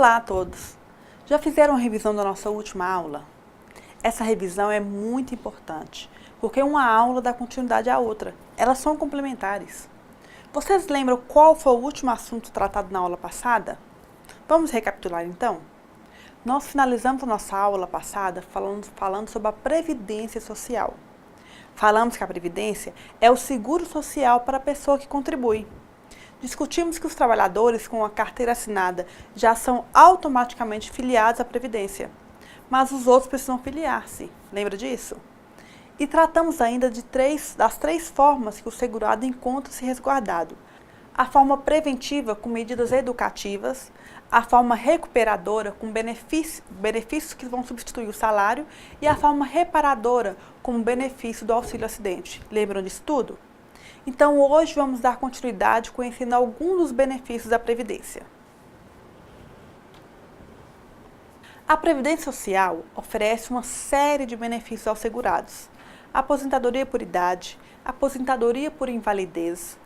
Olá a todos! Já fizeram a revisão da nossa última aula? Essa revisão é muito importante, porque uma aula dá continuidade à outra. Elas são complementares. Vocês lembram qual foi o último assunto tratado na aula passada? Vamos recapitular então? Nós finalizamos a nossa aula passada falando sobre a Previdência Social. Falamos que a Previdência é o seguro social para a pessoa que contribui. Discutimos que os trabalhadores com a carteira assinada já são automaticamente filiados à Previdência, mas os outros precisam filiar-se. Lembra disso? E tratamos ainda das três formas que o segurado encontra-se resguardado. A forma preventiva, com medidas educativas, a forma recuperadora, com benefícios que vão substituir o salário, e a forma reparadora, com o benefício do auxílio-acidente. Lembram disso tudo? Então, hoje vamos dar continuidade conhecendo alguns dos benefícios da Previdência. A Previdência Social oferece uma série de benefícios aos segurados: aposentadoria por idade, aposentadoria por invalidez,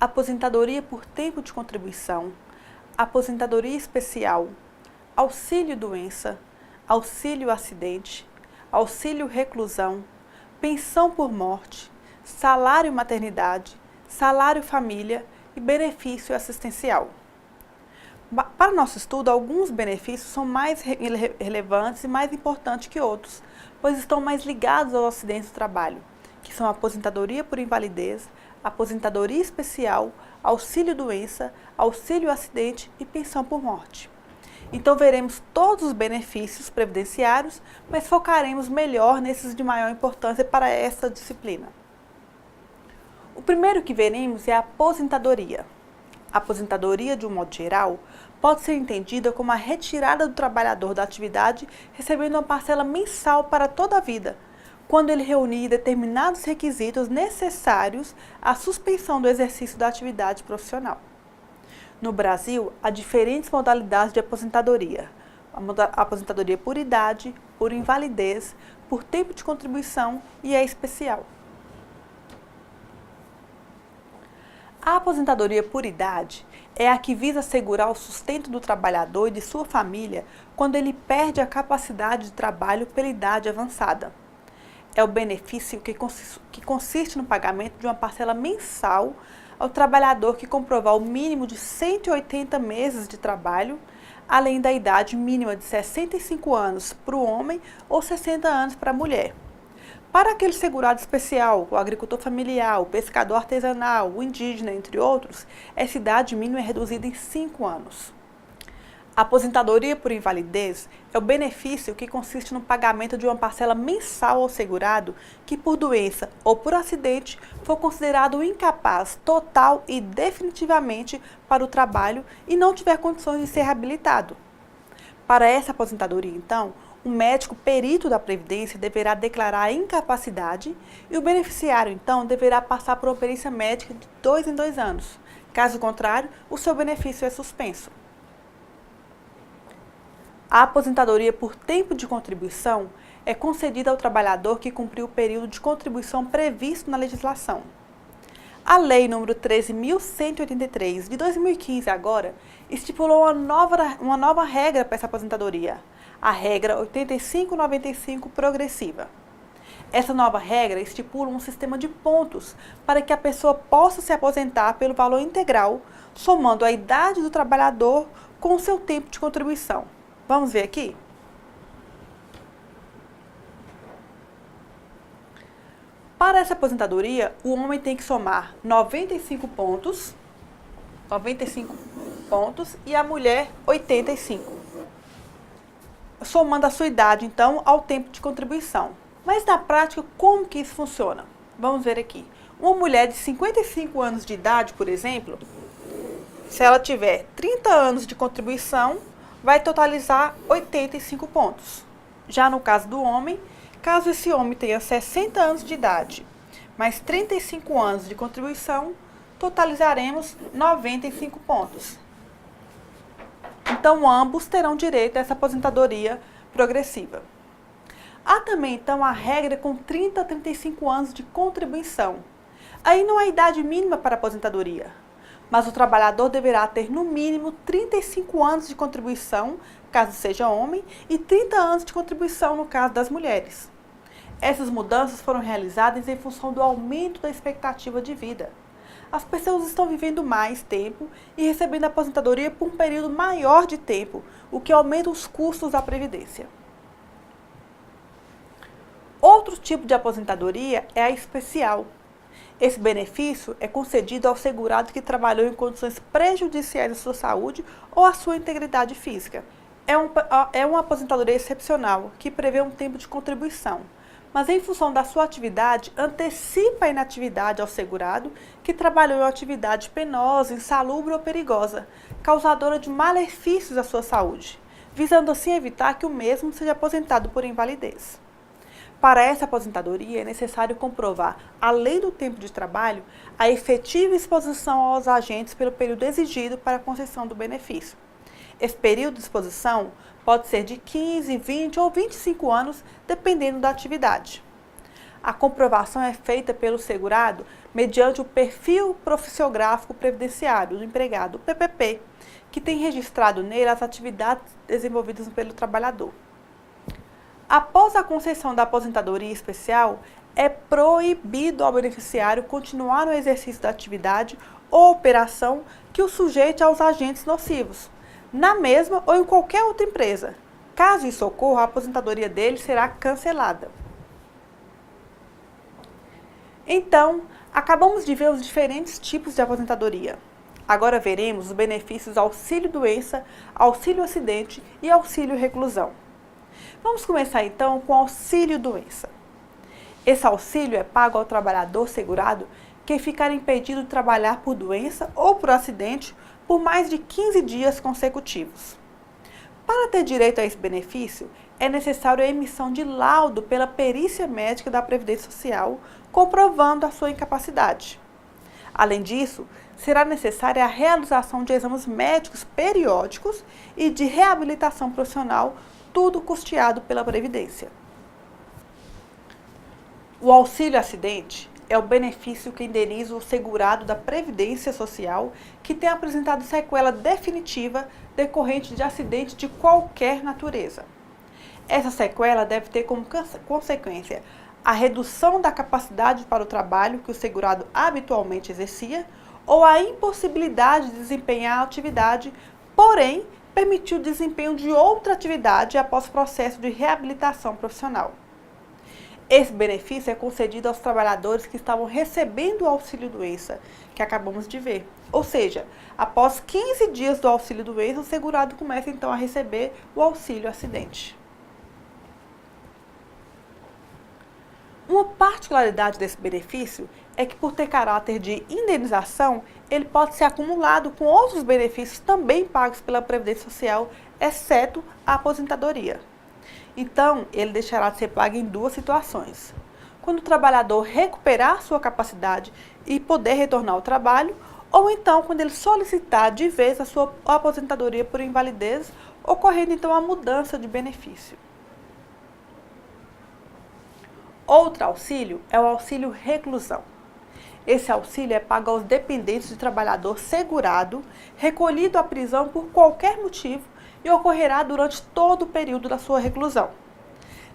aposentadoria por tempo de contribuição, aposentadoria especial, auxílio-doença, auxílio-acidente, auxílio-reclusão, pensão por morte, salário-maternidade, salário-família e benefício assistencial. Para nosso estudo, alguns benefícios são mais relevantes e mais importantes que outros, pois estão mais ligados aos acidentes do trabalho, que são a aposentadoria por invalidez, aposentadoria especial, auxílio-doença, auxílio-acidente e pensão por morte. Então, veremos todos os benefícios previdenciários, mas focaremos melhor nesses de maior importância para esta disciplina. O primeiro que veremos é a aposentadoria. A aposentadoria, de um modo geral, pode ser entendida como a retirada do trabalhador da atividade recebendo uma parcela mensal para toda a vida, quando ele reunir determinados requisitos necessários à suspensão do exercício da atividade profissional. No Brasil, há diferentes modalidades de aposentadoria: a aposentadoria por idade, por invalidez, por tempo de contribuição e a especial. A aposentadoria por idade é a que visa assegurar o sustento do trabalhador e de sua família quando ele perde a capacidade de trabalho pela idade avançada. É o benefício que consiste no pagamento de uma parcela mensal ao trabalhador que comprovar o mínimo de 180 meses de trabalho, além da idade mínima de 65 anos para o homem ou 60 anos para a mulher. Para aquele segurado especial, o agricultor familiar, o pescador artesanal, o indígena, entre outros, essa idade mínima é reduzida em 5 anos. A aposentadoria por invalidez é o benefício que consiste no pagamento de uma parcela mensal ao segurado que, por doença ou por acidente, for considerado incapaz total e definitivamente para o trabalho e não tiver condições de ser reabilitado. Para essa aposentadoria, então, o médico perito da Previdência deverá declarar a incapacidade e o beneficiário, então, deverá passar por uma perícia médica de 2 em 2 anos. Caso contrário, o seu benefício é suspenso. A aposentadoria por tempo de contribuição é concedida ao trabalhador que cumpriu o período de contribuição previsto na legislação. A Lei nº 13.183, de 2015 agora, estipulou uma nova regra para essa aposentadoria, a regra 85-95 progressiva. Essa nova regra estipula um sistema de pontos para que a pessoa possa se aposentar pelo valor integral, somando a idade do trabalhador com o seu tempo de contribuição. Vamos ver aqui? Para essa aposentadoria, o homem tem que somar 95 pontos e a mulher 85. Somando a sua idade, então, ao tempo de contribuição. Mas na prática, como que isso funciona? Vamos ver aqui. Uma mulher de 55 anos de idade, por exemplo, se ela tiver 30 anos de contribuição, vai totalizar 85 pontos. Já no caso do homem, caso esse homem tenha 60 anos de idade, mais 35 anos de contribuição, totalizaremos 95 pontos. Então, ambos terão direito a essa aposentadoria progressiva. Há também, então, a regra com 30 a 35 anos de contribuição. Aí não há idade mínima para a aposentadoria. mas o trabalhador deverá ter no mínimo 35 anos de contribuição, caso seja homem, e 30 anos de contribuição no caso das mulheres. Essas mudanças foram realizadas em função do aumento da expectativa de vida. As pessoas estão vivendo mais tempo e recebendo aposentadoria por um período maior de tempo, o que aumenta os custos da Previdência. Outro tipo de aposentadoria é a especial. Esse benefício é concedido ao segurado que trabalhou em condições prejudiciais à sua saúde ou à sua integridade física. É uma aposentadoria excepcional, que prevê um tempo de contribuição, mas em função da sua atividade, antecipa a inatividade ao segurado que trabalhou em uma atividade penosa, insalubre ou perigosa, causadora de malefícios à sua saúde, visando assim evitar que o mesmo seja aposentado por invalidez. Para essa aposentadoria, é necessário comprovar, além do tempo de trabalho, a efetiva exposição aos agentes pelo período exigido para a concessão do benefício. Esse período de exposição pode ser de 15, 20 ou 25 anos, dependendo da atividade. A comprovação é feita pelo segurado mediante o Perfil Profissiográfico Previdenciário do Empregado, o PPP, que tem registrado nele as atividades desenvolvidas pelo trabalhador. Após a concessão da aposentadoria especial, é proibido ao beneficiário continuar no exercício da atividade ou operação que o sujeite aos agentes nocivos, na mesma ou em qualquer outra empresa. Caso isso ocorra, a aposentadoria dele será cancelada. Então, acabamos de ver os diferentes tipos de aposentadoria. Agora veremos os benefícios auxílio-doença, auxílio-acidente e auxílio-reclusão. Vamos começar então com o auxílio-doença. Esse auxílio é pago ao trabalhador segurado que ficar impedido de trabalhar por doença ou por acidente por mais de 15 dias consecutivos. Para ter direito a esse benefício, é necessário a emissão de laudo pela perícia médica da Previdência Social, comprovando a sua incapacidade. Além disso, será necessária a realização de exames médicos periódicos e de reabilitação profissional, tudo custeado pela Previdência. O auxílio-acidente é o benefício que indeniza o segurado da Previdência Social que tem apresentado sequela definitiva decorrente de acidente de qualquer natureza. Essa sequela deve ter como consequência a redução da capacidade para o trabalho que o segurado habitualmente exercia ou a impossibilidade de desempenhar a atividade, porém, permitiu o desempenho de outra atividade após o processo de reabilitação profissional. Esse benefício é concedido aos trabalhadores que estavam recebendo o auxílio-doença, que acabamos de ver. Ou seja, após 15 dias do auxílio-doença, o segurado começa então a receber o auxílio-acidente. Uma particularidade desse benefício é que, por ter caráter de indenização, ele pode ser acumulado com outros benefícios também pagos pela Previdência Social, exceto a aposentadoria. Então, ele deixará de ser pago em duas situações: quando o trabalhador recuperar sua capacidade e poder retornar ao trabalho, ou então quando ele solicitar de vez a sua aposentadoria por invalidez, ocorrendo então a mudança de benefício. Outro auxílio é o auxílio-reclusão. Esse auxílio é pago aos dependentes de trabalhador segurado, recolhido à prisão por qualquer motivo e ocorrerá durante todo o período da sua reclusão.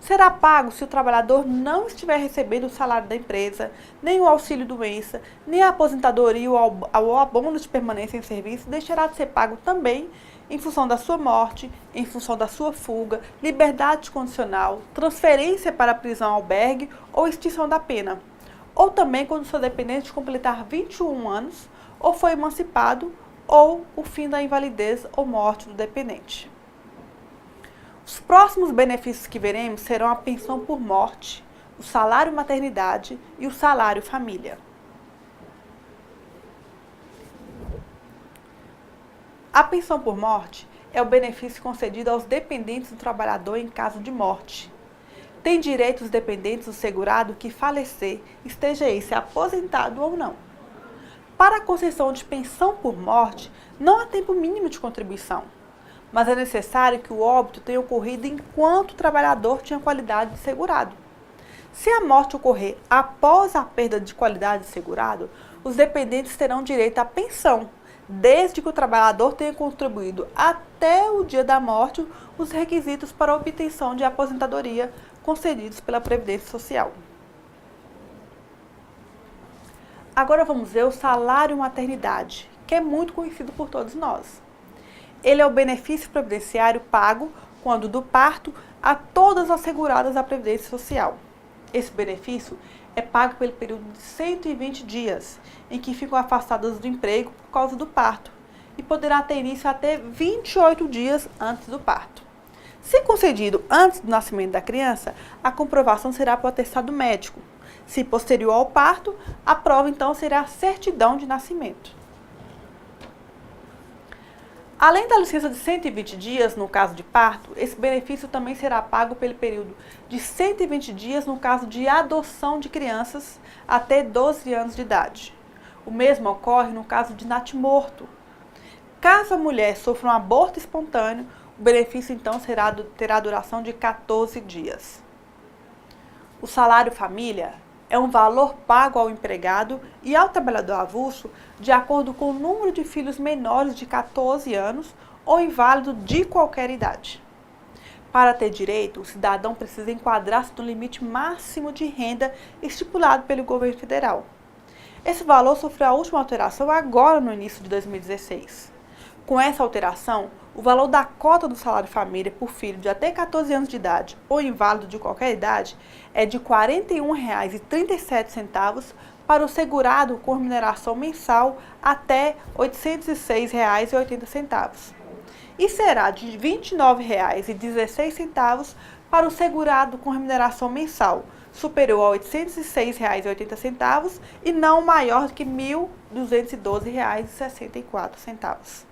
Será pago se o trabalhador não estiver recebendo o salário da empresa, nem o auxílio-doença, nem a aposentadoria ou o abono de permanência em serviço, deixará de ser pago também em função da sua morte, em função da sua fuga, liberdade condicional, transferência para a prisão-albergue ou extinção da pena, ou também quando o seu dependente completar 21 anos, ou foi emancipado, ou o fim da invalidez ou morte do dependente. Os próximos benefícios que veremos serão a pensão por morte, o salário maternidade e o salário família. A pensão por morte é o benefício concedido aos dependentes do trabalhador em caso de morte. Tem direito os dependentes do segurado que falecer, esteja esse aposentado ou não. Para a concessão de pensão por morte, não há tempo mínimo de contribuição, mas é necessário que o óbito tenha ocorrido enquanto o trabalhador tinha qualidade de segurado. Se a morte ocorrer após a perda de qualidade de segurado, os dependentes terão direito à pensão, desde que o trabalhador tenha contribuído até o dia da morte os requisitos para a obtenção de aposentadoria concedidos pela Previdência Social. Agora vamos ver o salário maternidade, que é muito conhecido por todos nós. Ele é o benefício previdenciário pago quando do parto a todas as seguradas da Previdência Social. Esse benefício é pago pelo período de 120 dias, em que ficam afastadas do emprego por causa do parto, e poderá ter início até 28 dias antes do parto. Se concedido antes do nascimento da criança, a comprovação será por atestado médico. Se posterior ao parto, a prova então será a certidão de nascimento. Além da licença de 120 dias no caso de parto, esse benefício também será pago pelo período de 120 dias no caso de adoção de crianças até 12 anos de idade. O mesmo ocorre no caso de natimorto. Caso a mulher sofra um aborto espontâneo, o benefício então terá duração de 14 dias. O salário família é um valor pago ao empregado e ao trabalhador avulso de acordo com o número de filhos menores de 14 anos ou inválido de qualquer idade. Para ter direito, o cidadão precisa enquadrar-se no limite máximo de renda estipulado pelo governo federal. Esse valor sofreu a última alteração agora no início de 2016. Com essa alteração, o valor da cota do salário família por filho de até 14 anos de idade ou inválido de qualquer idade é de R$ 41,37 para o segurado com remuneração mensal até R$ 806,80 e será de R$ 29,16 para o segurado com remuneração mensal superior a R$ 806,80 e não maior que R$ 1.212,64.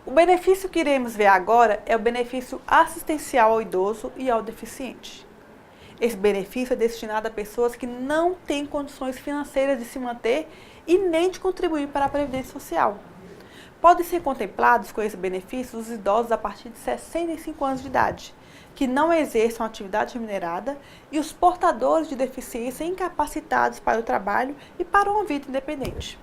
O benefício que iremos ver agora é o benefício assistencial ao idoso e ao deficiente. Esse benefício é destinado a pessoas que não têm condições financeiras de se manter e nem de contribuir para a Previdência Social. Podem ser contemplados com esse benefício os idosos a partir de 65 anos de idade, que não exerçam atividade remunerada, e os portadores de deficiência incapacitados para o trabalho e para uma vida independente.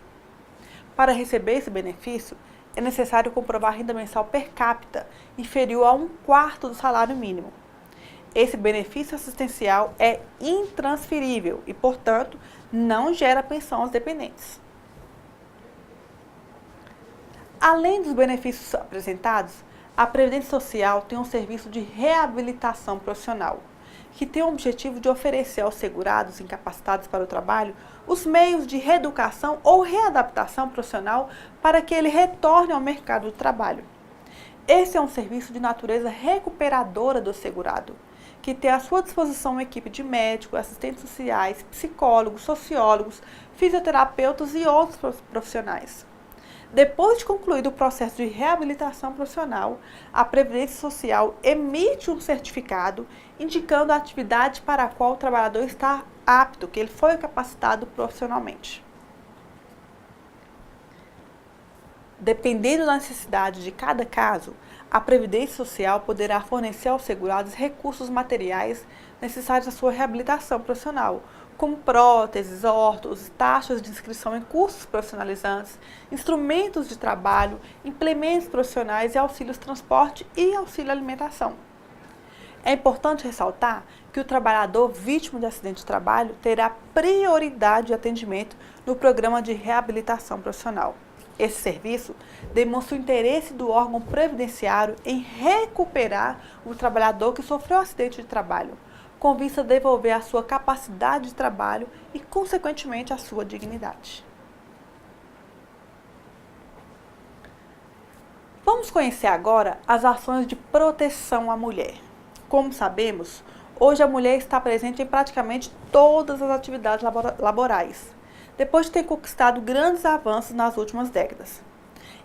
Para receber esse benefício, é necessário comprovar renda mensal per capita inferior a 1/4 do salário mínimo. Esse benefício assistencial é intransferível e, portanto, não gera pensão aos dependentes. Além dos benefícios apresentados, a Previdência Social tem um serviço de reabilitação profissional, que tem o objetivo de oferecer aos segurados incapacitados para o trabalho os meios de reeducação ou readaptação profissional para que ele retorne ao mercado do trabalho. Esse é um serviço de natureza recuperadora do segurado, que tem à sua disposição uma equipe de médicos, assistentes sociais, psicólogos, sociólogos, fisioterapeutas e outros profissionais. Depois de concluído o processo de reabilitação profissional, a Previdência Social emite um certificado indicando a atividade para a qual o trabalhador está apto, que ele foi capacitado profissionalmente. Dependendo da necessidade de cada caso, a Previdência Social poderá fornecer aos segurados recursos materiais necessários à sua reabilitação profissional, como próteses, ortos, taxas de inscrição em cursos profissionalizantes, instrumentos de trabalho, implementos profissionais e auxílios transporte e auxílio alimentação. É importante ressaltar que o trabalhador vítima de acidente de trabalho terá prioridade de atendimento no programa de reabilitação profissional. Esse serviço demonstra o interesse do órgão previdenciário em recuperar o trabalhador que sofreu um acidente de trabalho, com vista a devolver a sua capacidade de trabalho e, consequentemente, a sua dignidade. Vamos conhecer agora as ações de proteção à mulher. Como sabemos, hoje a mulher está presente em praticamente todas as atividades laborais, depois de ter conquistado grandes avanços nas últimas décadas.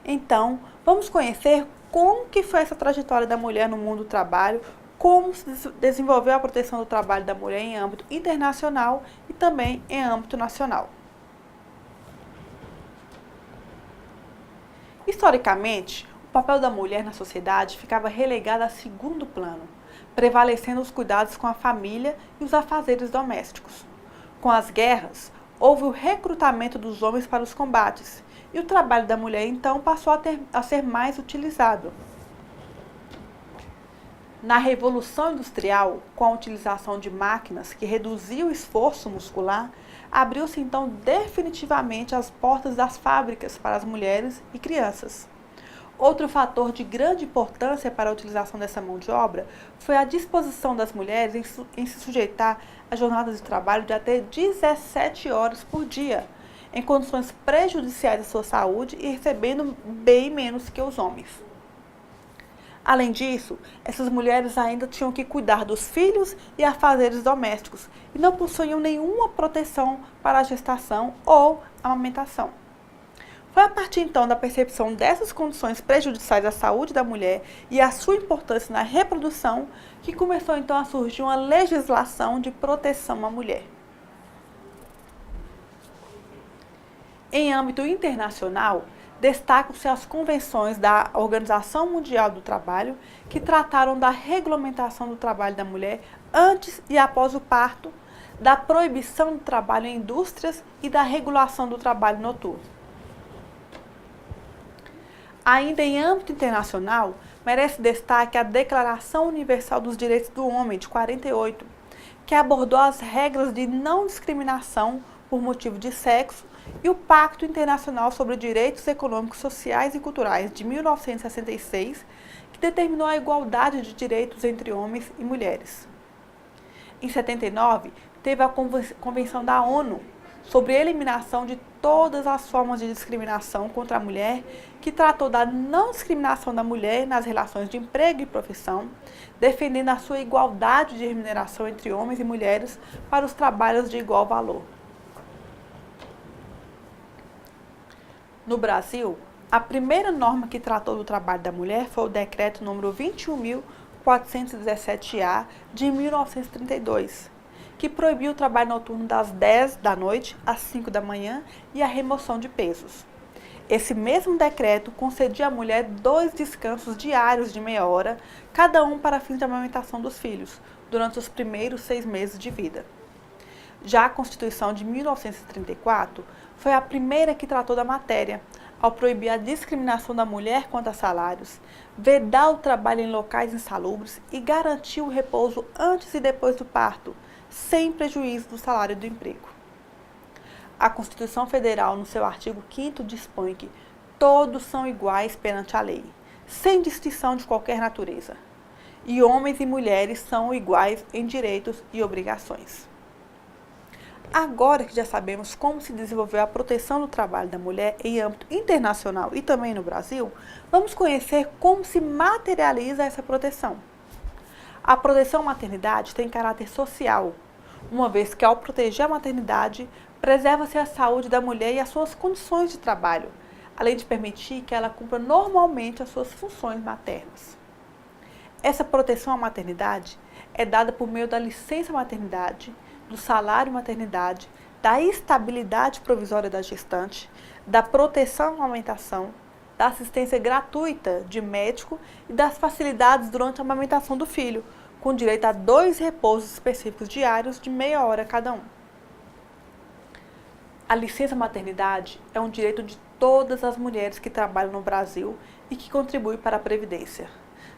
Então, vamos conhecer como que foi essa trajetória da mulher no mundo do trabalho, como se desenvolveu a proteção do trabalho da mulher em âmbito internacional e também em âmbito nacional. Historicamente, o papel da mulher na sociedade ficava relegado a segundo plano, prevalecendo os cuidados com a família e os afazeres domésticos. Com as guerras, houve o recrutamento dos homens para os combates, e o trabalho da mulher, então, passou a ser mais utilizado. Na Revolução Industrial, com a utilização de máquinas que reduziu o esforço muscular, abriu-se então definitivamente as portas das fábricas para as mulheres e crianças. Outro fator de grande importância para a utilização dessa mão de obra foi a disposição das mulheres em se sujeitar a jornadas de trabalho de até 17 horas por dia, em condições prejudiciais à sua saúde e recebendo bem menos que os homens. Além disso, essas mulheres ainda tinham que cuidar dos filhos e afazeres domésticos e não possuíam nenhuma proteção para a gestação ou amamentação. Foi a partir então da percepção dessas condições prejudiciais à saúde da mulher e à sua importância na reprodução que começou então a surgir uma legislação de proteção à mulher. Em âmbito internacional, destacam-se as convenções da Organização Mundial do Trabalho, que trataram da regulamentação do trabalho da mulher antes e após o parto, da proibição do trabalho em indústrias e da regulação do trabalho noturno. Ainda em âmbito internacional, merece destaque a Declaração Universal dos Direitos do Homem, de 48, que abordou as regras de não discriminação por motivo de sexo, e o Pacto Internacional sobre Direitos Econômicos, Sociais e Culturais, de 1966, que determinou a igualdade de direitos entre homens e mulheres. Em 79, teve a Convenção da ONU sobre a eliminação de todas as formas de discriminação contra a mulher, que tratou da não discriminação da mulher nas relações de emprego e profissão, defendendo a sua igualdade de remuneração entre homens e mulheres para os trabalhos de igual valor. No Brasil, a primeira norma que tratou do trabalho da mulher foi o Decreto número 21.417-A de 1932, que proibiu o trabalho noturno das 10 da noite às 5 da manhã e a remoção de pesos. Esse mesmo decreto concedia à mulher 2 descansos diários de meia hora, cada um para fins de amamentação dos filhos, durante os primeiros 6 meses de vida. Já a Constituição de 1934 foi a primeira que tratou da matéria, ao proibir a discriminação da mulher quanto a salários, vedar o trabalho em locais insalubres e garantir o repouso antes e depois do parto, sem prejuízo do salário do emprego. A Constituição Federal, no seu artigo 5º, dispõe que todos são iguais perante a lei, sem distinção de qualquer natureza, e homens e mulheres são iguais em direitos e obrigações. Agora que já sabemos como se desenvolveu a proteção do trabalho da mulher em âmbito internacional e também no Brasil, vamos conhecer como se materializa essa proteção. A proteção à maternidade tem caráter social, uma vez que ao proteger a maternidade, preserva-se a saúde da mulher e as suas condições de trabalho, além de permitir que ela cumpra normalmente as suas funções maternas. Essa proteção à maternidade é dada por meio da licença maternidade, do salário maternidade, da estabilidade provisória da gestante, da proteção à amamentação, da assistência gratuita de médico e das facilidades durante a amamentação do filho, com direito a 2 repousos específicos diários de meia hora cada um. A licença maternidade é um direito de todas as mulheres que trabalham no Brasil e que contribuem para a Previdência,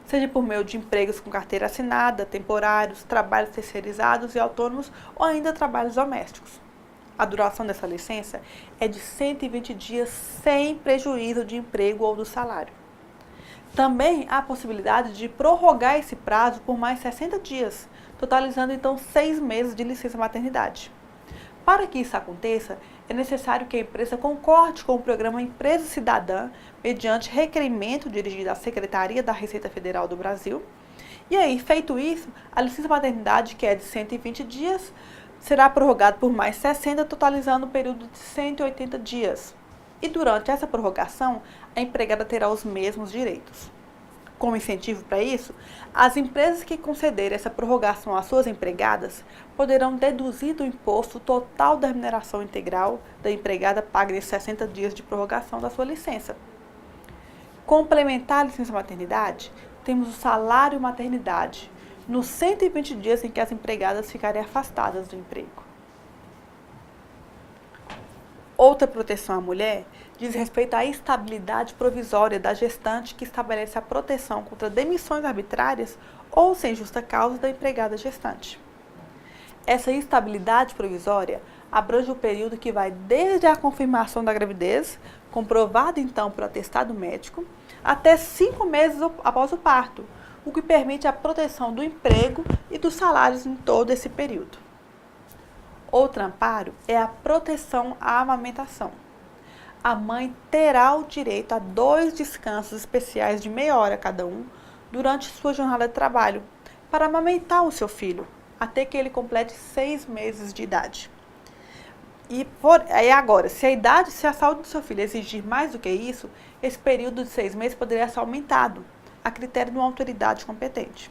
seja por meio de empregos com carteira assinada, temporários, trabalhos terceirizados e autônomos ou ainda trabalhos domésticos. A duração dessa licença é de 120 dias sem prejuízo de emprego ou do salário. Também há a possibilidade de prorrogar esse prazo por mais 60 dias, totalizando então 6 meses de licença maternidade. Para que isso aconteça, é necessário que a empresa concorde com o programa Empresa Cidadã, mediante requerimento dirigido à Secretaria da Receita Federal do Brasil. E aí, feito isso, a licença maternidade, que é de 120 dias, será prorrogada por mais 60, totalizando um período de 180 dias. E durante essa prorrogação, a empregada terá os mesmos direitos. Como incentivo para isso, as empresas que concederem essa prorrogação às suas empregadas poderão deduzir do imposto o total da remuneração integral da empregada paga nesses 60 dias de prorrogação da sua licença. Complementar a licença maternidade, temos o salário maternidade, nos 120 dias em que as empregadas ficarem afastadas do emprego. Outra proteção à mulher diz respeito à estabilidade provisória da gestante, que estabelece a proteção contra demissões arbitrárias ou sem justa causa da empregada gestante. Essa estabilidade provisória abrange o período que vai desde a confirmação da gravidez, comprovada então por atestado médico, até 5 meses após o parto, o que permite a proteção do emprego e dos salários em todo esse período. Outro amparo é a proteção à amamentação. A mãe terá o direito a 2 descansos especiais de meia hora cada um durante sua jornada de trabalho, para amamentar o seu filho, até que ele complete 6 meses de idade. Agora, se a saúde do seu filho exigir mais do que isso, esse período de 6 meses poderia ser aumentado, a critério de uma autoridade competente.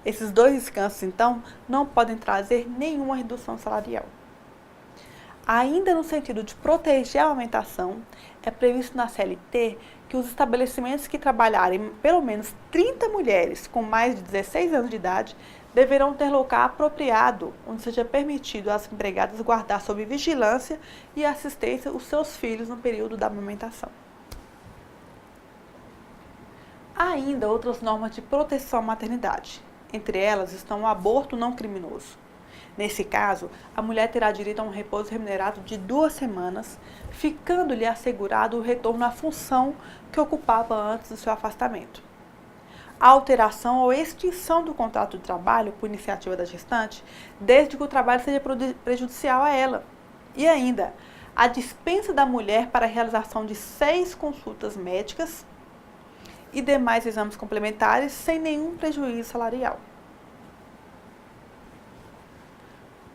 Esses 2 descansos, então, não podem trazer nenhuma redução salarial. Ainda no sentido de proteger a amamentação, é previsto na CLT que os estabelecimentos que trabalharem pelo menos 30 mulheres com mais de 16 anos de idade deverão ter local apropriado, onde seja permitido às empregadas guardar sob vigilância e assistência os seus filhos no período da amamentação. Há ainda outras normas de proteção à maternidade. Entre elas estão o aborto não criminoso. Nesse caso, a mulher terá direito a um repouso remunerado de 2 semanas, ficando-lhe assegurado o retorno à função que ocupava antes do seu afastamento. A alteração ou extinção do contrato de trabalho por iniciativa da gestante, desde que o trabalho seja prejudicial a ela. E ainda, a dispensa da mulher para a realização de 6 consultas médicas e demais exames complementares sem nenhum prejuízo salarial.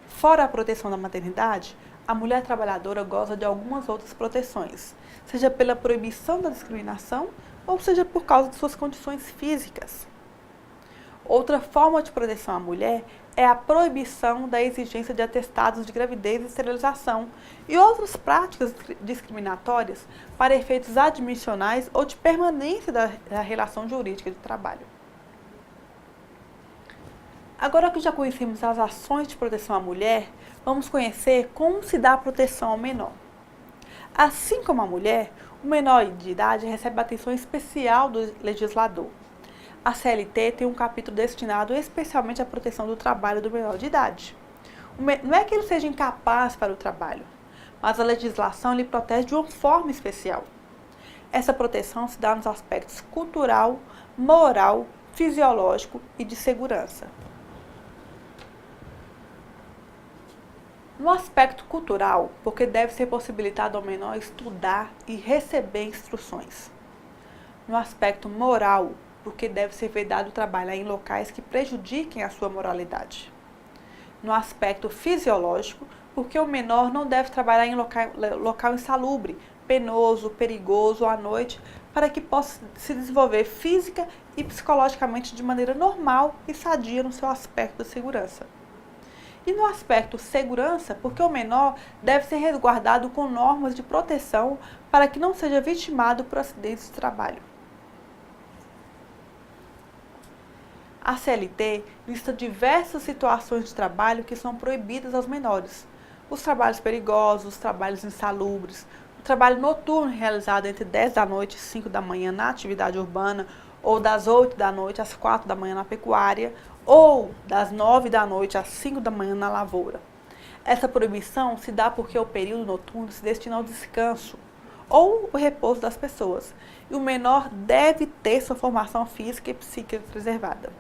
Fora a proteção da maternidade, a mulher trabalhadora goza de algumas outras proteções, seja pela proibição da discriminação ou seja por causa de suas condições físicas. Outra forma de proteção à mulher é a proibição da exigência de atestados de gravidez e esterilização e outras práticas discriminatórias para efeitos admissionais ou de permanência da relação jurídica de trabalho. Agora que já conhecemos as ações de proteção à mulher, vamos conhecer como se dá a proteção ao menor. Assim como a mulher, o menor de idade recebe atenção especial do legislador. A CLT tem um capítulo destinado especialmente à proteção do trabalho do menor de idade. Não é que ele seja incapaz para o trabalho, mas a legislação lhe protege de uma forma especial. Essa proteção se dá nos aspectos cultural, moral, fisiológico e de segurança. No aspecto cultural, porque deve ser possibilitado ao menor estudar e receber instruções. No aspecto moral, porque deve ser vedado trabalhar em locais que prejudiquem a sua moralidade. No aspecto fisiológico, porque o menor não deve trabalhar em local insalubre, penoso, perigoso à noite, para que possa se desenvolver física e psicologicamente de maneira normal e sadia no seu aspecto de segurança. E no aspecto segurança, porque o menor deve ser resguardado com normas de proteção para que não seja vitimado por acidentes de trabalho. A CLT lista diversas situações de trabalho que são proibidas aos menores. Os trabalhos perigosos, os trabalhos insalubres, o trabalho noturno realizado entre 10 da noite e 5 da manhã na atividade urbana, ou das 8 da noite às 4 da manhã na pecuária, ou das 9 da noite às 5 da manhã na lavoura. Essa proibição se dá porque o período noturno se destina ao descanso ou o repouso das pessoas, e o menor deve ter sua formação física e psíquica preservada.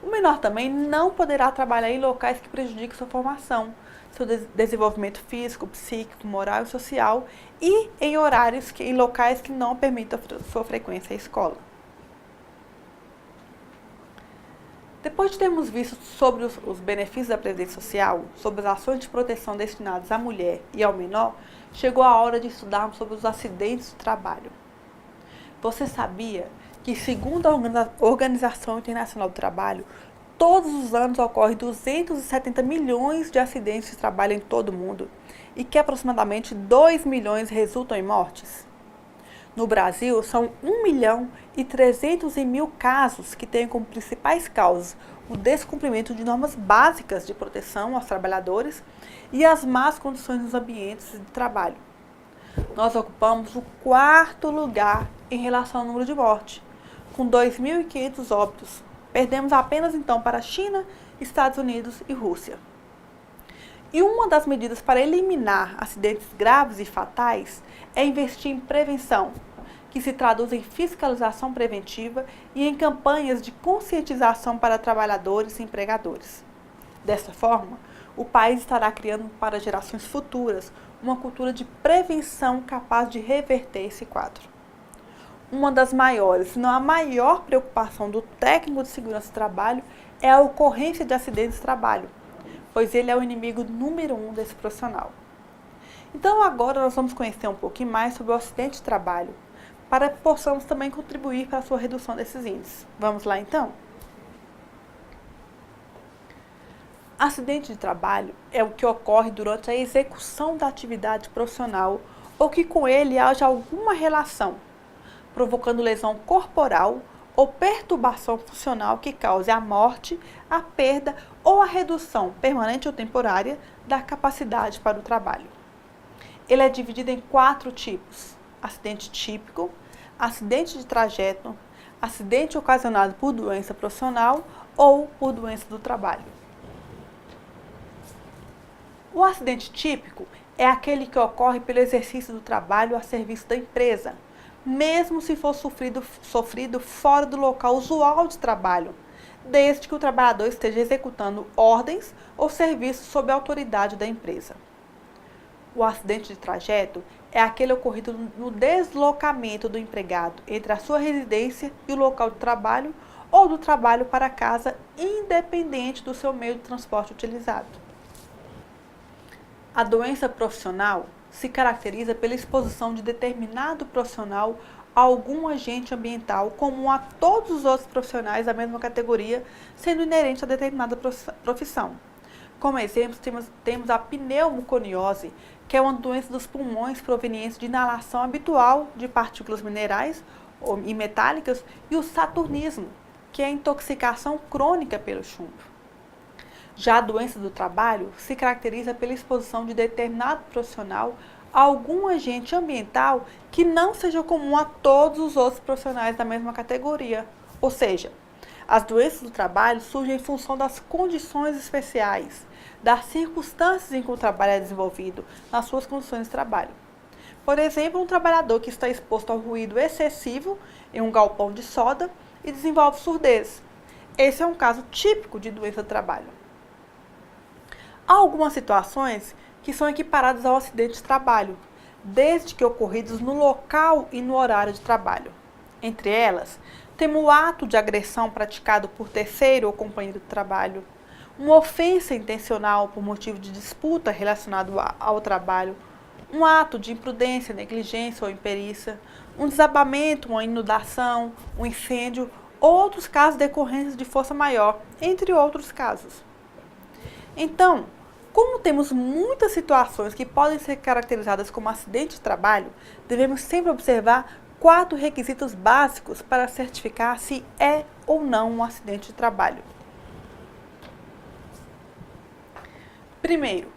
O menor também não poderá trabalhar em locais que prejudiquem sua formação, seu desenvolvimento físico, psíquico, moral e social, e em locais que não permitam sua frequência à escola. Depois de termos visto sobre os benefícios da Previdência Social, sobre as ações de proteção destinadas à mulher e ao menor, chegou a hora de estudarmos sobre os acidentes de trabalho. Você sabia que, segundo a Organização Internacional do Trabalho, todos os anos ocorrem 270 milhões de acidentes de trabalho em todo o mundo e que aproximadamente 2 milhões resultam em mortes? No Brasil, são 1.300.000 casos que têm como principais causas o descumprimento de normas básicas de proteção aos trabalhadores e as más condições nos ambientes de trabalho. Nós ocupamos o 4º lugar em relação ao número de mortes, com 2.500 óbitos. Perdemos apenas então para a China, Estados Unidos e Rússia. E uma das medidas para eliminar acidentes graves e fatais é investir em prevenção, que se traduz em fiscalização preventiva e em campanhas de conscientização para trabalhadores e empregadores. Dessa forma, o país estará criando para gerações futuras uma cultura de prevenção capaz de reverter esse quadro. Uma das maiores, se não a maior preocupação do técnico de segurança do trabalho é a ocorrência de acidentes de trabalho, pois ele é o inimigo número 1 desse profissional. Então agora nós vamos conhecer um pouquinho mais sobre o acidente de trabalho, para que possamos também contribuir para a sua redução desses índices. Vamos lá então? Acidente de trabalho é o que ocorre durante a execução da atividade profissional ou que com ele haja alguma relação, provocando lesão corporal ou perturbação funcional que cause a morte, a perda ou a redução permanente ou temporária da capacidade para o trabalho. Ele é dividido em 4 tipos: acidente típico, acidente de trajeto, acidente ocasionado por doença profissional ou por doença do trabalho. O acidente típico é aquele que ocorre pelo exercício do trabalho a serviço da empresa, mesmo se for sofrido fora do local usual de trabalho, desde que o trabalhador esteja executando ordens ou serviços sob a autoridade da empresa. O acidente de trajeto é aquele ocorrido no deslocamento do empregado entre a sua residência e o local de trabalho ou do trabalho para casa, independente do seu meio de transporte utilizado. A doença profissional se caracteriza pela exposição de determinado profissional a algum agente ambiental comum a todos os outros profissionais da mesma categoria, sendo inerente a determinada profissão. Como exemplo, temos a pneumoconiose, que é uma doença dos pulmões proveniente de inalação habitual de partículas minerais e metálicas, e o saturnismo, que é a intoxicação crônica pelo chumbo. Já a doença do trabalho se caracteriza pela exposição de determinado profissional a algum agente ambiental que não seja comum a todos os outros profissionais da mesma categoria. Ou seja, as doenças do trabalho surgem em função das condições especiais, das circunstâncias em que o trabalho é desenvolvido, nas suas condições de trabalho. Por exemplo, um trabalhador que está exposto ao ruído excessivo em um galpão de solda e desenvolve surdez. Esse é um caso típico de doença do trabalho. Há algumas situações que são equiparadas ao acidente de trabalho, desde que ocorridos no local e no horário de trabalho. Entre elas, temos o ato de agressão praticado por terceiro ou companheiro de trabalho, uma ofensa intencional por motivo de disputa relacionado ao trabalho, um ato de imprudência, negligência ou imperícia, um desabamento, uma inundação, um incêndio, ou outros casos decorrentes de força maior, entre outros casos. Então, como temos muitas situações que podem ser caracterizadas como acidente de trabalho, devemos sempre observar 4 requisitos básicos para certificar se é ou não um acidente de trabalho. Primeiro,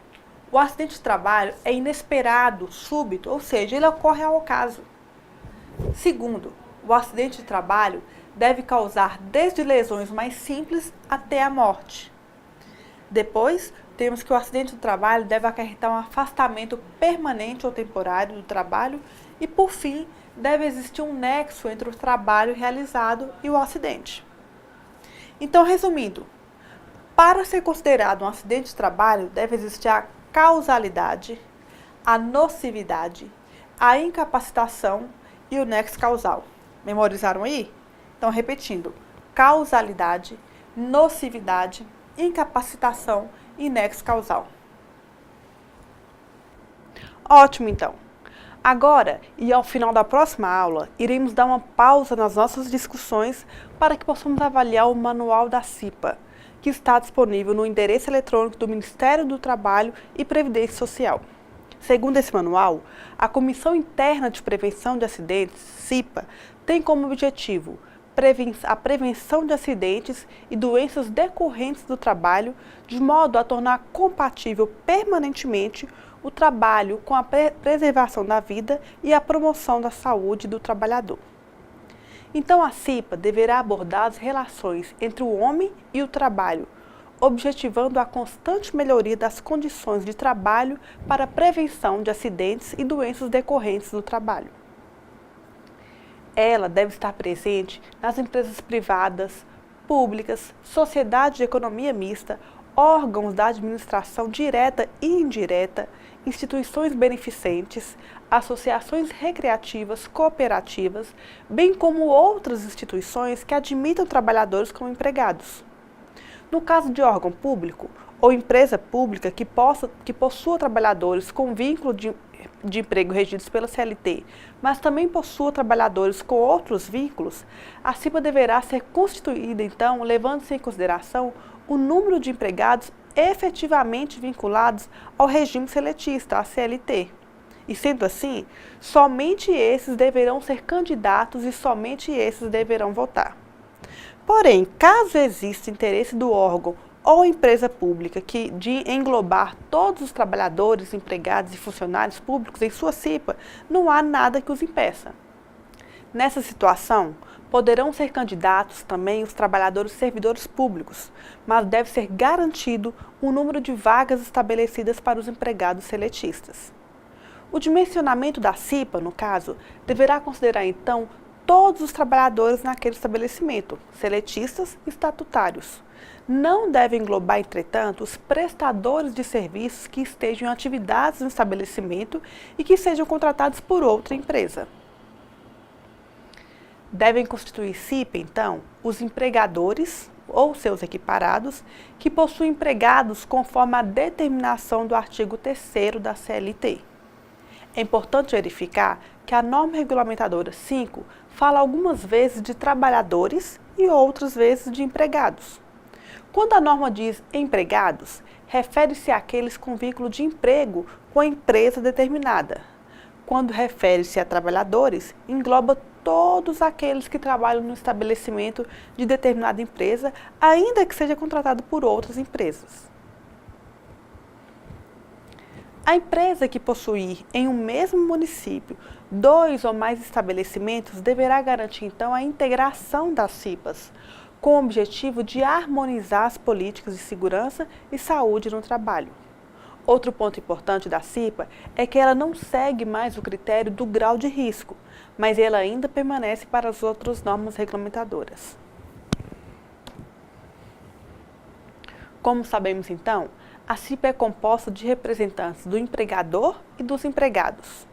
o acidente de trabalho é inesperado, súbito, ou seja, ele ocorre ao acaso. Segundo, o acidente de trabalho deve causar desde lesões mais simples até a morte. Depois, temos que o acidente do trabalho deve acarretar um afastamento permanente ou temporário do trabalho e, por fim, deve existir um nexo entre o trabalho realizado e o acidente. Então, resumindo, para ser considerado um acidente de trabalho, deve existir a causalidade, a nocividade, a incapacitação e o nexo causal. Memorizaram aí? Então, repetindo, causalidade, nocividade, incapacitação e nexo causal. Ótimo, então. Agora, e ao final da próxima aula, iremos dar uma pausa nas nossas discussões para que possamos avaliar o manual da CIPA, que está disponível no endereço eletrônico do Ministério do Trabalho e Previdência Social. Segundo esse manual, a Comissão Interna de Prevenção de Acidentes, CIPA, tem como objetivo a prevenção de acidentes e doenças decorrentes do trabalho, de modo a tornar compatível permanentemente o trabalho com a preservação da vida e a promoção da saúde do trabalhador. Então, a CIPA deverá abordar as relações entre o homem e o trabalho, objetivando a constante melhoria das condições de trabalho para a prevenção de acidentes e doenças decorrentes do trabalho. Ela deve estar presente nas empresas privadas, públicas, sociedades de economia mista, órgãos da administração direta e indireta, instituições beneficentes, associações recreativas, cooperativas, bem como outras instituições que admitam trabalhadores como empregados. No caso de órgão público ou empresa pública que possua trabalhadores com vínculo de emprego regidos pela CLT, mas também possua trabalhadores com outros vínculos, a CIPA deverá ser constituída, então, levando-se em consideração o número de empregados efetivamente vinculados ao regime seletista, a CLT. E, sendo assim, somente esses deverão ser candidatos e somente esses deverão votar. Porém, caso exista interesse do órgão ou empresa pública de englobar todos os trabalhadores, empregados e funcionários públicos em sua CIPA, não há nada que os impeça. Nessa situação, poderão ser candidatos também os trabalhadores servidores públicos, mas deve ser garantido o número de vagas estabelecidas para os empregados seletistas. O dimensionamento da CIPA, no caso, deverá considerar então todos os trabalhadores naquele estabelecimento, seletistas e estatutários. Não deve englobar, entretanto, os prestadores de serviços que estejam em atividades no estabelecimento e que sejam contratados por outra empresa. Devem constituir CIPA, então, os empregadores ou seus equiparados que possuem empregados conforme a determinação do artigo 3º da CLT. É importante verificar que a norma regulamentadora 5 fala algumas vezes de trabalhadores e outras vezes de empregados. Quando a norma diz empregados, refere-se àqueles com vínculo de emprego com a empresa determinada. Quando refere-se a trabalhadores, engloba todos aqueles que trabalham no estabelecimento de determinada empresa, ainda que seja contratado por outras empresas. A empresa que possuir em um mesmo município 2 ou mais estabelecimentos deverá garantir, então, a integração das CIPAs, com o objetivo de harmonizar as políticas de segurança e saúde no trabalho. Outro ponto importante da CIPA é que ela não segue mais o critério do grau de risco, mas ela ainda permanece para as outras normas regulamentadoras. Como sabemos, então, a CIPA é composta de representantes do empregador e dos empregados.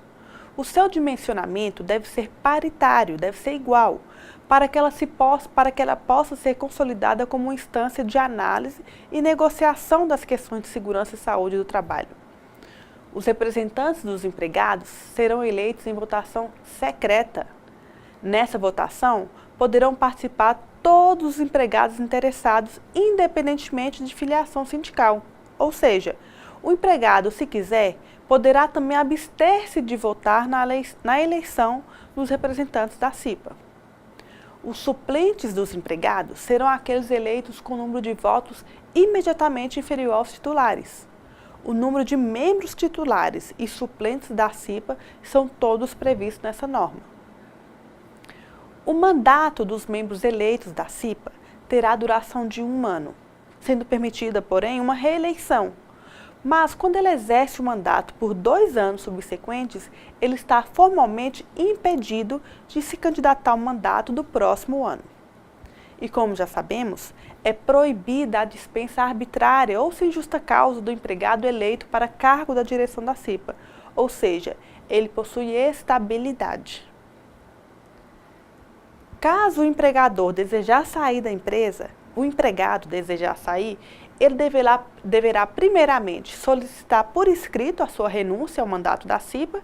O seu dimensionamento deve ser paritário, deve ser igual, para que ela possa ser consolidada como uma instância de análise e negociação das questões de segurança e saúde do trabalho. Os representantes dos empregados serão eleitos em votação secreta. Nessa votação, poderão participar todos os empregados interessados, independentemente de filiação sindical. Ou seja, o empregado, se quiser, poderá também abster-se de votar na eleição dos representantes da CIPA. Os suplentes dos empregados serão aqueles eleitos com número de votos imediatamente inferior aos titulares. O número de membros titulares e suplentes da CIPA são todos previstos nessa norma. O mandato dos membros eleitos da CIPA terá duração de 1 ano, sendo permitida, porém, uma reeleição. Mas, quando ele exerce o mandato por 2 anos subsequentes, ele está formalmente impedido de se candidatar ao mandato do próximo ano. E, como já sabemos, é proibida a dispensa arbitrária ou sem justa causa do empregado eleito para cargo da direção da CIPA, ou seja, ele possui estabilidade. Caso o empregador desejar sair da empresa, o empregado desejar sair, ele deverá primeiramente solicitar por escrito a sua renúncia ao mandato da CIPA,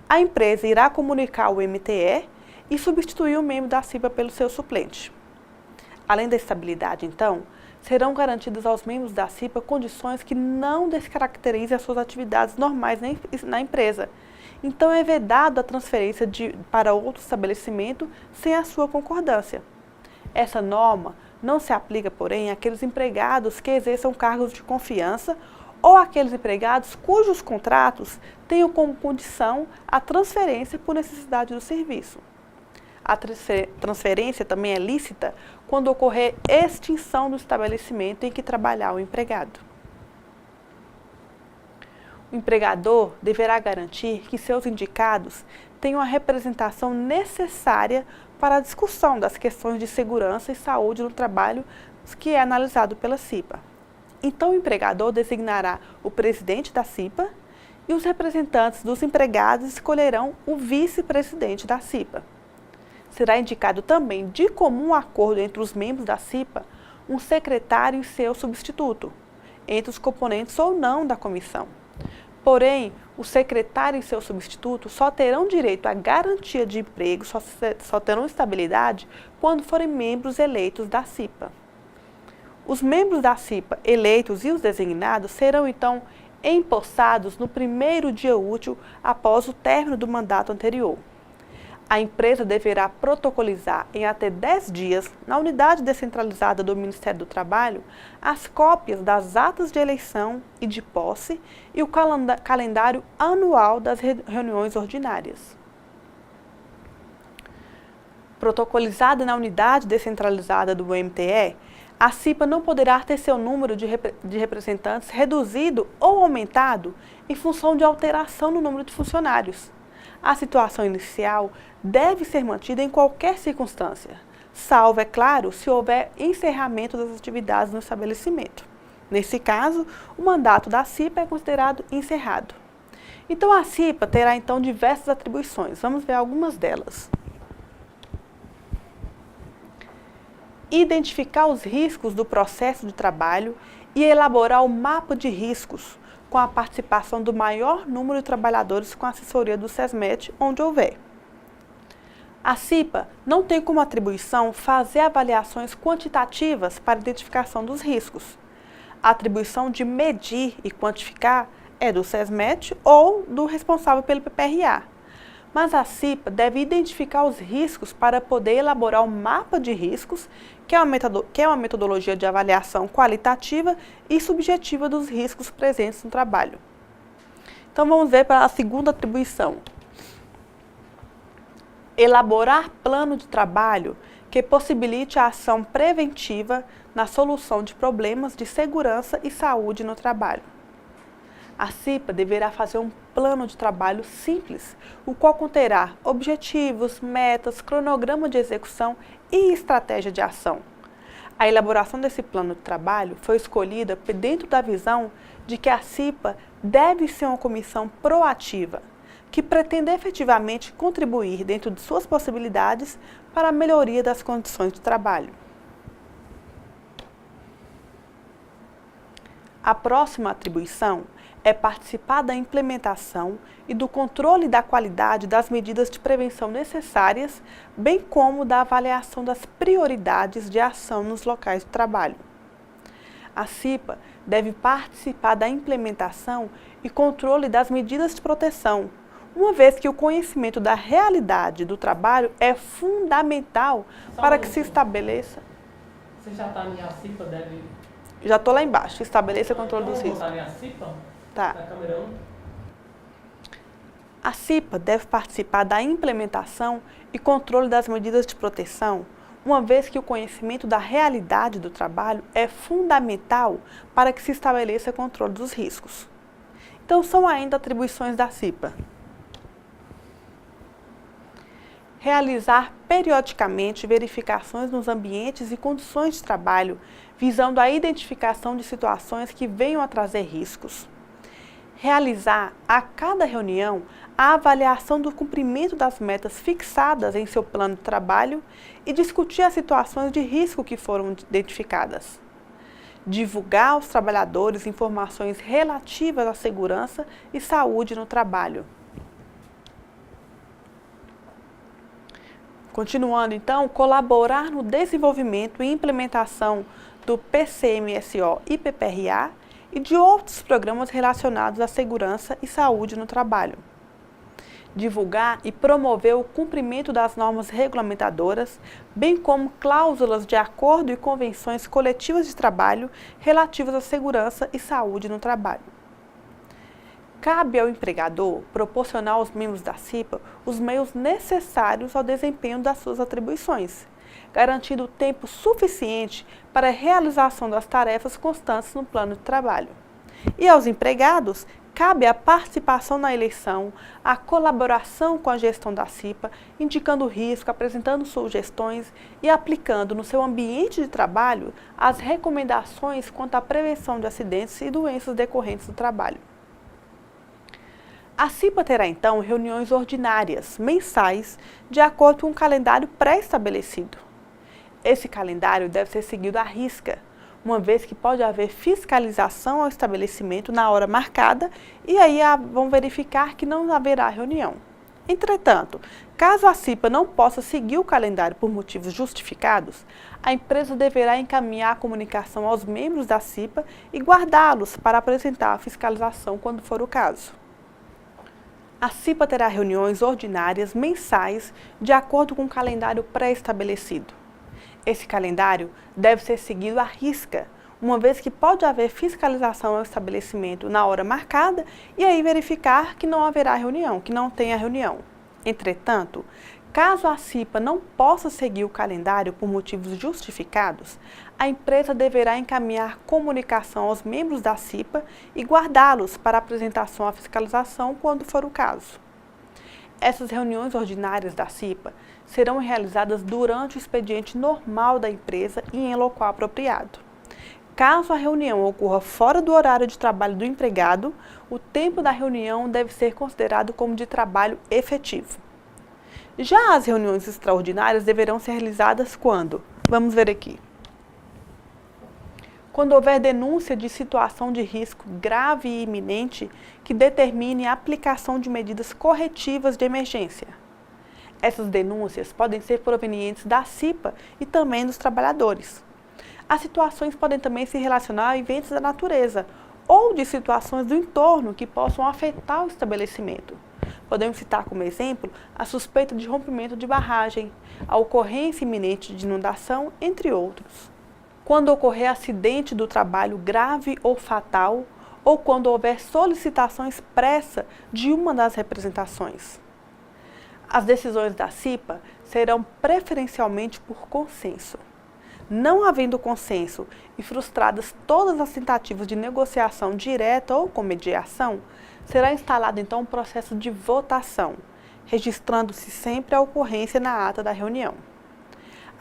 a empresa irá comunicar ao MTE e substituir o membro da CIPA pelo seu suplente. Além da estabilidade, então, serão garantidas aos membros da CIPA condições que não descaracterizem as suas atividades normais na empresa. Então, é vedado a transferência para outro estabelecimento sem a sua concordância. Essa norma não se aplica, porém, àqueles empregados que exerçam cargos de confiança ou àqueles empregados cujos contratos tenham como condição a transferência por necessidade do serviço. A transferência também é lícita quando ocorrer extinção do estabelecimento em que trabalhar o empregado. O empregador deverá garantir que seus indicados tenham a representação necessária para a discussão das questões de segurança e saúde no trabalho que é analisado pela CIPA. Então, o empregador designará o presidente da CIPA e os representantes dos empregados escolherão o vice-presidente da CIPA. Será indicado também, de comum acordo entre os membros da CIPA, um secretário e seu substituto, entre os componentes ou não da comissão. Porém, o secretário e seu substituto só terão direito à garantia de emprego, só terão estabilidade quando forem membros eleitos da CIPA. Os membros da CIPA eleitos e os designados serão, então, empossados no primeiro dia útil após o término do mandato anterior. A empresa deverá protocolizar em até 10 dias, na unidade descentralizada do Ministério do Trabalho, as cópias das atas de eleição e de posse e o calendário anual das reuniões ordinárias. Protocolizada na unidade descentralizada do MTE, a CIPA não poderá ter seu número de representantes reduzido ou aumentado em função de alteração no número de funcionários. A situação inicial deve ser mantida em qualquer circunstância, salvo, é claro, se houver encerramento das atividades no estabelecimento. Nesse caso, o mandato da CIPA é considerado encerrado. Então, a CIPA terá, então, diversas atribuições. Vamos ver algumas delas. Identificar os riscos do processo de trabalho e elaborar o mapa de riscos, com a participação do maior número de trabalhadores com a assessoria do SESMET, onde houver. A CIPA não tem como atribuição fazer avaliações quantitativas para identificação dos riscos. A atribuição de medir e quantificar é do SESMET ou do responsável pelo PPRA. Mas a CIPA deve identificar os riscos para poder elaborar um mapa de riscos, que é uma metodologia de avaliação qualitativa e subjetiva dos riscos presentes no trabalho. Então, vamos ver para a segunda atribuição. Elaborar plano de trabalho que possibilite a ação preventiva na solução de problemas de segurança e saúde no trabalho. A CIPA deverá fazer um plano de trabalho simples, o qual conterá objetivos, metas, cronograma de execução e estratégia de ação. A elaboração desse plano de trabalho foi escolhida dentro da visão de que a CIPA deve ser uma comissão proativa, que pretende efetivamente contribuir dentro de suas possibilidades para a melhoria das condições de trabalho. A próxima atribuição é participar da implementação e do controle da qualidade das medidas de prevenção necessárias, bem como da avaliação das prioridades de ação nos locais de trabalho. A CIPA deve participar da implementação e controle das medidas de proteção, uma vez que o conhecimento da realidade do trabalho é fundamental para que se estabeleça... Você já está em a CIPA, deve... Já estou lá embaixo, estabeleça controle dos riscos. Vamos botar em a CIPA? Tá. Na câmera 1. A CIPA deve participar da implementação e controle das medidas de proteção, uma vez que o conhecimento da realidade do trabalho é fundamental para que se estabeleça controle dos riscos. Então, são ainda atribuições da CIPA. Realizar periodicamente verificações nos ambientes e condições de trabalho, visando a identificação de situações que venham a trazer riscos. Realizar a cada reunião a avaliação do cumprimento das metas fixadas em seu plano de trabalho e discutir as situações de risco que foram identificadas. Divulgar aos trabalhadores informações relativas à segurança e saúde no trabalho. Continuando, então, colaborar no desenvolvimento e implementação do PCMSO e PPRA e de outros programas relacionados à segurança e saúde no trabalho. Divulgar e promover o cumprimento das normas regulamentadoras, bem como cláusulas de acordo e convenções coletivas de trabalho relativas à segurança e saúde no trabalho. Cabe ao empregador proporcionar aos membros da CIPA os meios necessários ao desempenho das suas atribuições, garantindo tempo suficiente para a realização das tarefas constantes no plano de trabalho. E aos empregados, cabe a participação na eleição, a colaboração com a gestão da CIPA, indicando risco, apresentando sugestões e aplicando no seu ambiente de trabalho as recomendações quanto à prevenção de acidentes e doenças decorrentes do trabalho. A CIPA terá, então, reuniões ordinárias, mensais, de acordo com um calendário pré-estabelecido. Esse calendário deve ser seguido à risca, uma vez que pode haver fiscalização ao estabelecimento na hora marcada e aí vão verificar que não haverá reunião. Entretanto, caso a CIPA não possa seguir o calendário por motivos justificados, a empresa deverá encaminhar a comunicação aos membros da CIPA e guardá-los para apresentar a fiscalização quando for o caso. A CIPA terá reuniões ordinárias mensais de acordo com o calendário pré-estabelecido. Esse calendário deve ser seguido à risca, uma vez que pode haver fiscalização ao estabelecimento na hora marcada e aí verificar que não haverá reunião, que não tenha reunião. Entretanto, caso a CIPA não possa seguir o calendário por motivos justificados, a empresa deverá encaminhar comunicação aos membros da CIPA e guardá-los para apresentação à fiscalização quando for o caso. Essas reuniões ordinárias da CIPA serão realizadas durante o expediente normal da empresa e em local apropriado. Caso a reunião ocorra fora do horário de trabalho do empregado, o tempo da reunião deve ser considerado como de trabalho efetivo. Já as reuniões extraordinárias deverão ser realizadas quando? Vamos ver aqui. Quando houver denúncia de situação de risco grave e iminente que determine a aplicação de medidas corretivas de emergência. Essas denúncias podem ser provenientes da CIPA e também dos trabalhadores. As situações podem também se relacionar a eventos da natureza ou de situações do entorno que possam afetar o estabelecimento. Podemos citar como exemplo a suspeita de rompimento de barragem, a ocorrência iminente de inundação, entre outros. Quando ocorrer acidente do trabalho grave ou fatal, ou quando houver solicitação expressa de uma das representações. As decisões da CIPA serão preferencialmente por consenso. Não havendo consenso e frustradas todas as tentativas de negociação direta ou com mediação, será instalado então um processo de votação, registrando-se sempre a ocorrência na ata da reunião.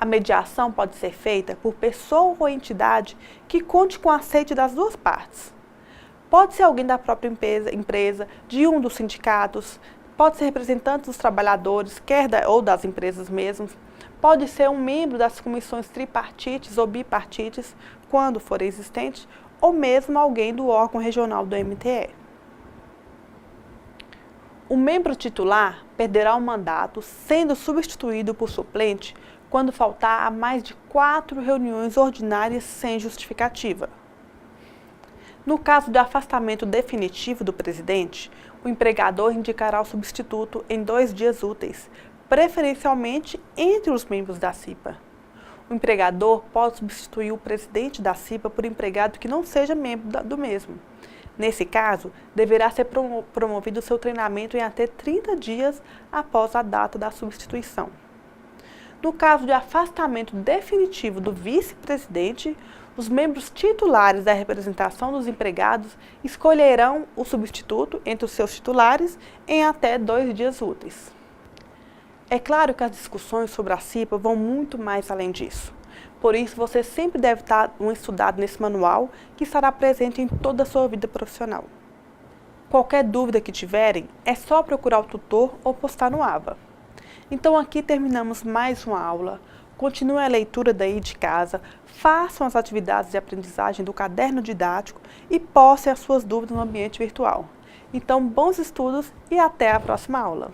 A mediação pode ser feita por pessoa ou entidade que conte com o aceite das duas partes. Pode ser alguém da própria empresa, de um dos sindicatos, pode ser representante dos trabalhadores, ou das empresas mesmas, pode ser um membro das comissões tripartites ou bipartites, quando for existente, ou mesmo alguém do órgão regional do MTE. O membro titular perderá o mandato, sendo substituído por suplente, quando faltar a mais de 4 reuniões ordinárias sem justificativa. No caso de afastamento definitivo do presidente, o empregador indicará o substituto em 2 dias úteis, preferencialmente entre os membros da CIPA. O empregador pode substituir o presidente da CIPA por empregado que não seja membro do mesmo. Nesse caso, deverá ser promovido seu treinamento em até 30 dias após a data da substituição. No caso de afastamento definitivo do vice-presidente, os membros titulares da representação dos empregados escolherão o substituto entre os seus titulares em até 2 dias úteis. É claro que as discussões sobre a CIPA vão muito mais além disso. Por isso, você sempre deve estar estudado nesse manual que estará presente em toda a sua vida profissional. Qualquer dúvida que tiverem, é só procurar o tutor ou postar no AVA. Então aqui terminamos mais uma aula. Continue a leitura daí de casa, façam as atividades de aprendizagem do caderno didático e postem as suas dúvidas no ambiente virtual. Então, bons estudos e até a próxima aula!